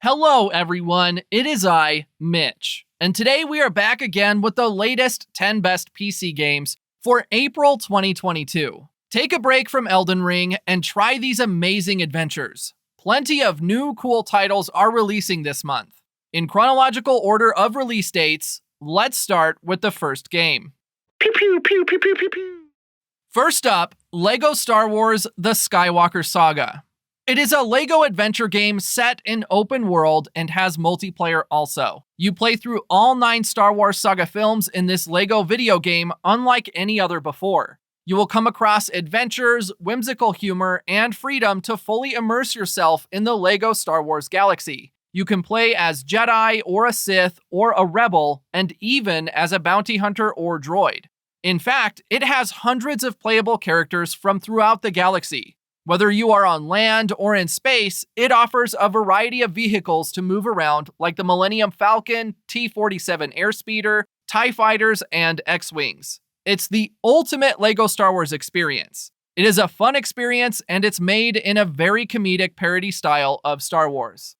Hello everyone, it is I, Mitch, and today we are back again with the latest 10 best PC games for April 2022. Take a break from Elden Ring and try these amazing adventures. Plenty of new cool titles are releasing this month. In chronological order of release dates, let's start with the first game. Pew pew pew pew pew pew pew. First up, LEGO Star Wars: The Skywalker Saga. It is a LEGO adventure game set in open world and has multiplayer also. You play through all 9 Star Wars Saga films in this LEGO video game unlike any other before. You will come across adventures, whimsical humor, and freedom to fully immerse yourself in the LEGO Star Wars galaxy. You can play as Jedi or a Sith or a Rebel, and even as a bounty hunter or droid. In fact, it has hundreds of playable characters from throughout the galaxy. Whether you are on land or in space, it offers a variety of vehicles to move around like the Millennium Falcon, T-47 Airspeeder, TIE Fighters, and X-Wings. It's the ultimate LEGO Star Wars experience. It is a fun experience and it's made in a very comedic parody style of Star Wars.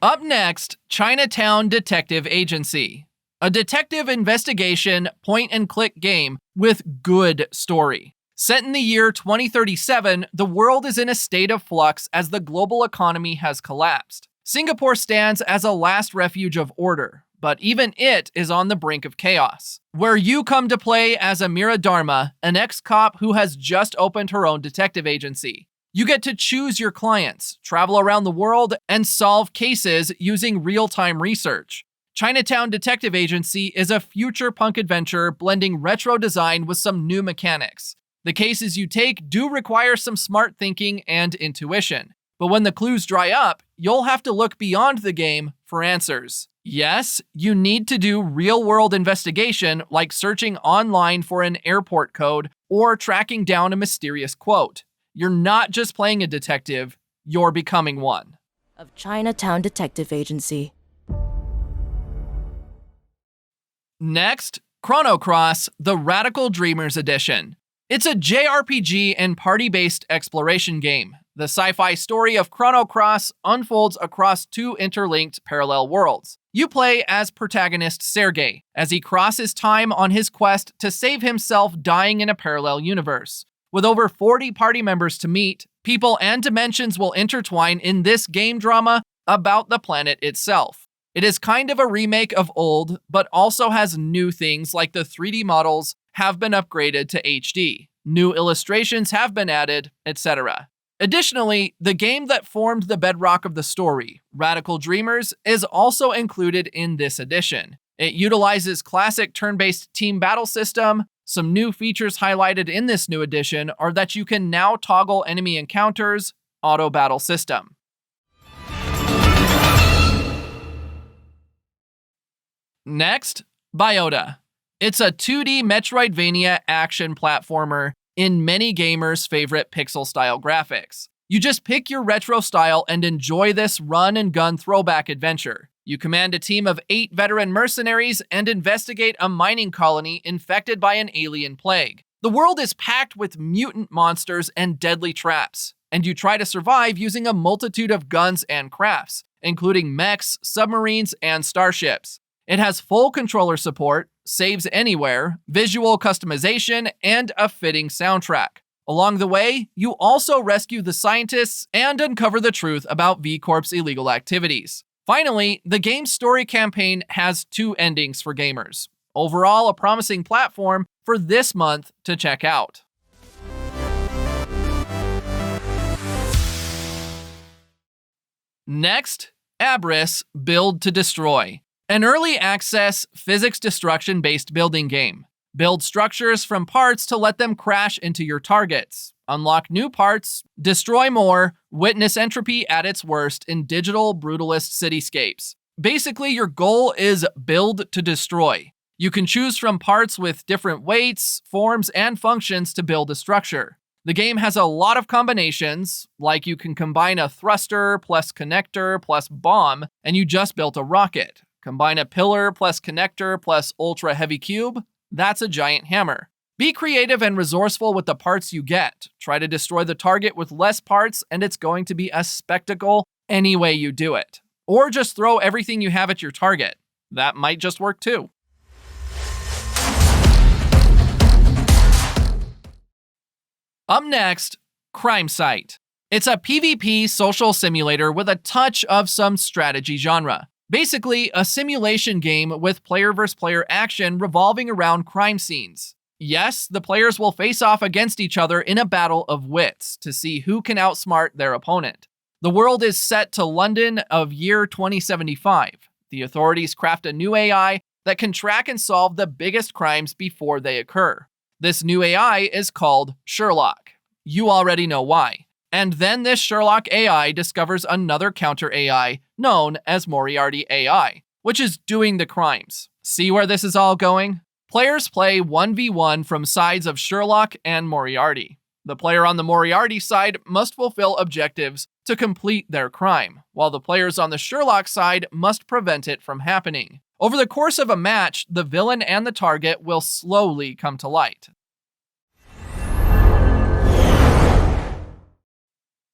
Up next, Chinatown Detective Agency. A detective investigation point-and-click game with good story. Set in the year 2037, the world is in a state of flux as the global economy has collapsed. Singapore stands as a last refuge of order, but even it is on the brink of chaos. Where you come to play as Amira Dharma, an ex-cop who has just opened her own detective agency. You get to choose your clients, travel around the world, and solve cases using real-time research. Chinatown Detective Agency is a future punk adventure blending retro design with some new mechanics. The cases you take do require some smart thinking and intuition, but when the clues dry up, you'll have to look beyond the game for answers. Yes, you need to do real-world investigation like searching online for an airport code or tracking down a mysterious quote. You're not just playing a detective, you're becoming one. Of Chinatown Detective Agency. Next, Chrono Cross: The Radical Dreamers Edition. It's a JRPG and party-based exploration game. The sci-fi story of Chrono Cross unfolds across 2 interlinked parallel worlds. You play as protagonist Sergei, as he crosses time on his quest to save himself dying in a parallel universe. With over 40 party members to meet, people and dimensions will intertwine in this game drama about the planet itself. It is kind of a remake of old, but also has new things like the 3D models have been upgraded to HD, new illustrations have been added, etc. Additionally, the game that formed the bedrock of the story, Radical Dreamers, is also included in this edition. It utilizes classic turn-based team battle system. Some new features highlighted in this new edition are that you can now toggle enemy encounters, auto battle system. Next, B.I.O.T.A. It's a 2D Metroidvania action platformer in many gamers' favorite pixel-style graphics. You just pick your retro style and enjoy this run-and-gun throwback adventure. You command a team of 8 veteran mercenaries and investigate a mining colony infected by an alien plague. The world is packed with mutant monsters and deadly traps, and you try to survive using a multitude of guns and crafts, including mechs, submarines, and starships. It has full controller support, saves anywhere, visual customization, and a fitting soundtrack. Along the way, you also rescue the scientists and uncover the truth about V-Corp's illegal activities. Finally, the game's story campaign has 2 endings for gamers. Overall, a promising platform for this month to check out. Next, ABRISS: Build to Destroy. An early access, physics destruction-based building game. Build structures from parts to let them crash into your targets. Unlock new parts, destroy more, witness entropy at its worst in digital brutalist cityscapes. Basically, your goal is build to destroy. You can choose from parts with different weights, forms, and functions to build a structure. The game has a lot of combinations, like you can combine a thruster plus connector plus bomb, and you just built a rocket. Combine a pillar plus connector plus ultra heavy cube, that's a giant hammer. Be creative and resourceful with the parts you get. Try to destroy the target with less parts, and it's going to be a spectacle any way you do it. Or just throw everything you have at your target. That might just work too. Up next, CRIMESIGHT. It's a PvP social simulator with a touch of some strategy genre. Basically, a simulation game with player versus player action revolving around crime scenes. Yes, the players will face off against each other in a battle of wits to see who can outsmart their opponent. The world is set to London of year 2075. The authorities craft a new AI that can track and solve the biggest crimes before they occur. This new AI is called Sherlock. You already know why. And then this Sherlock AI discovers another counter AI known as Moriarty AI, which is doing the crimes. See where this is all going? Players play 1v1 from sides of Sherlock and Moriarty. The player on the Moriarty side must fulfill objectives to complete their crime, while the players on the Sherlock side must prevent it from happening. Over the course of a match, the villain and the target will slowly come to light.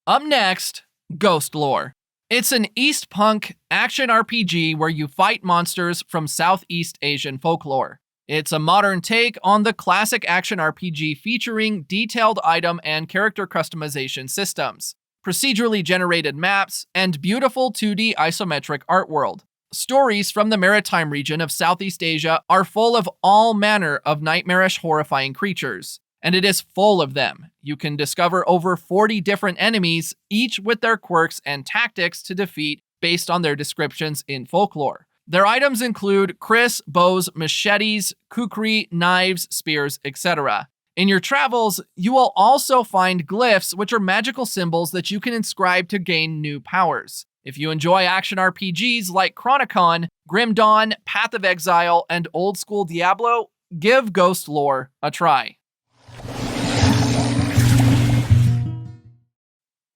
Up next, Ghostlore. It's an East Punk action RPG where you fight monsters from Southeast Asian folklore. It's a modern take on the classic action RPG featuring detailed item and character customization systems, procedurally generated maps, and beautiful 2D isometric art world. Stories from the maritime region of Southeast Asia are full of all manner of nightmarish, horrifying creatures, and it is full of them. You can discover over 40 different enemies, each with their quirks and tactics to defeat based on their descriptions in folklore. Their items include kris, bows, machetes, kukri, knives, spears, etc. In your travels, you will also find glyphs, which are magical symbols that you can inscribe to gain new powers. If you enjoy action RPGs like Chrono, Grim Dawn, Path of Exile, and old school Diablo, give Ghostlore a try.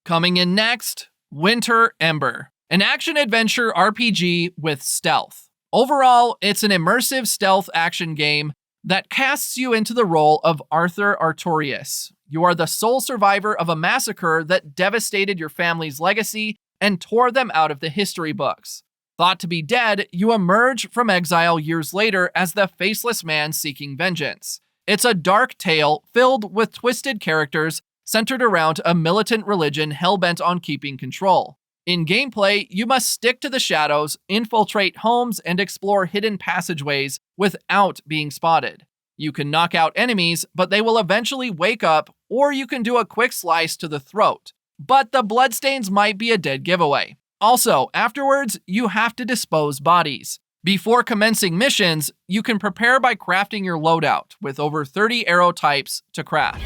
Coming in next, Winter Ember. An action-adventure RPG with stealth. Overall, it's an immersive stealth action game that casts you into the role of Arthur Artorias. You are the sole survivor of a massacre that devastated your family's legacy and tore them out of the history books. Thought to be dead, you emerge from exile years later as the faceless man seeking vengeance. It's a dark tale filled with twisted characters centered around a militant religion hell-bent on keeping control. In gameplay, you must stick to the shadows, infiltrate homes, and explore hidden passageways without being spotted. You can knock out enemies, but they will eventually wake up, or you can do a quick slice to the throat. But the bloodstains might be a dead giveaway. Also, afterwards, you have to dispose bodies. Before commencing missions, you can prepare by crafting your loadout, with over 30 arrow types to craft.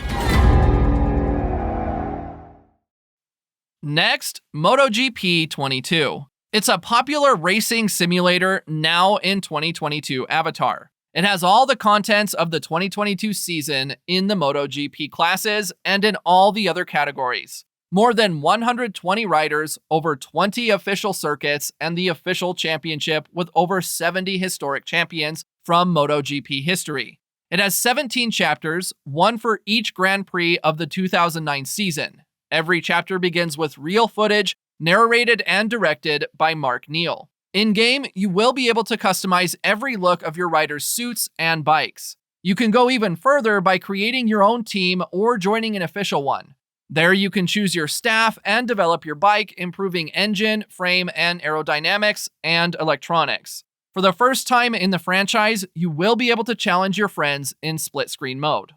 Next, MotoGP 22. It's a popular racing simulator now in 2022 Avatar. It has all the contents of the 2022 season in the MotoGP classes and in all the other categories. More than 120 riders, over 20 official circuits, and the official championship with over 70 historic champions from MotoGP history. It has 17 chapters, one for each Grand Prix of the 2009 season. Every chapter begins with real footage, narrated and directed by Mark Neal. In-game, you will be able to customize every look of your rider's suits and bikes. You can go even further by creating your own team or joining an official one. There you can choose your staff and develop your bike, improving engine, frame, and aerodynamics and electronics. For the first time in the franchise, you will be able to challenge your friends in split-screen mode.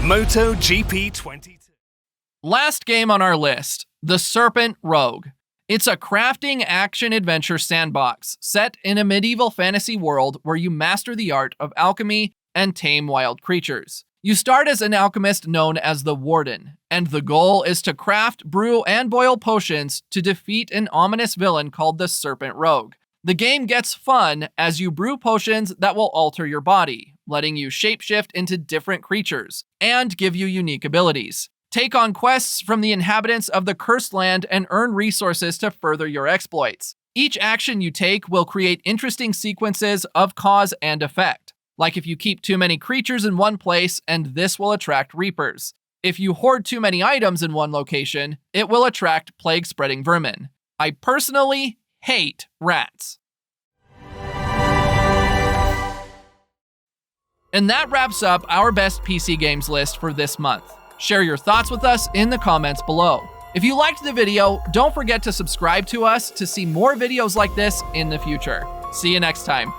MotoGP 22. Last game on our list, the Serpent Rogue. It's a crafting action-adventure sandbox set in a medieval fantasy world where you master the art of alchemy and tame wild creatures. You start as an alchemist known as the Warden, and the goal is to craft, brew, and boil potions to defeat an ominous villain called the Serpent Rogue. The game gets fun as you brew potions that will alter your body, letting you shapeshift into different creatures, and give you unique abilities. Take on quests from the inhabitants of the Cursed Land and earn resources to further your exploits. Each action you take will create interesting sequences of cause and effect. Like if you keep too many creatures in one place, and this will attract reapers. If you hoard too many items in one location, it will attract plague-spreading vermin. I personally hate rats. And that wraps up our best PC games list for this month. Share your thoughts with us in the comments below. If you liked the video, don't forget to subscribe to us to see more videos like this in the future. See you next time.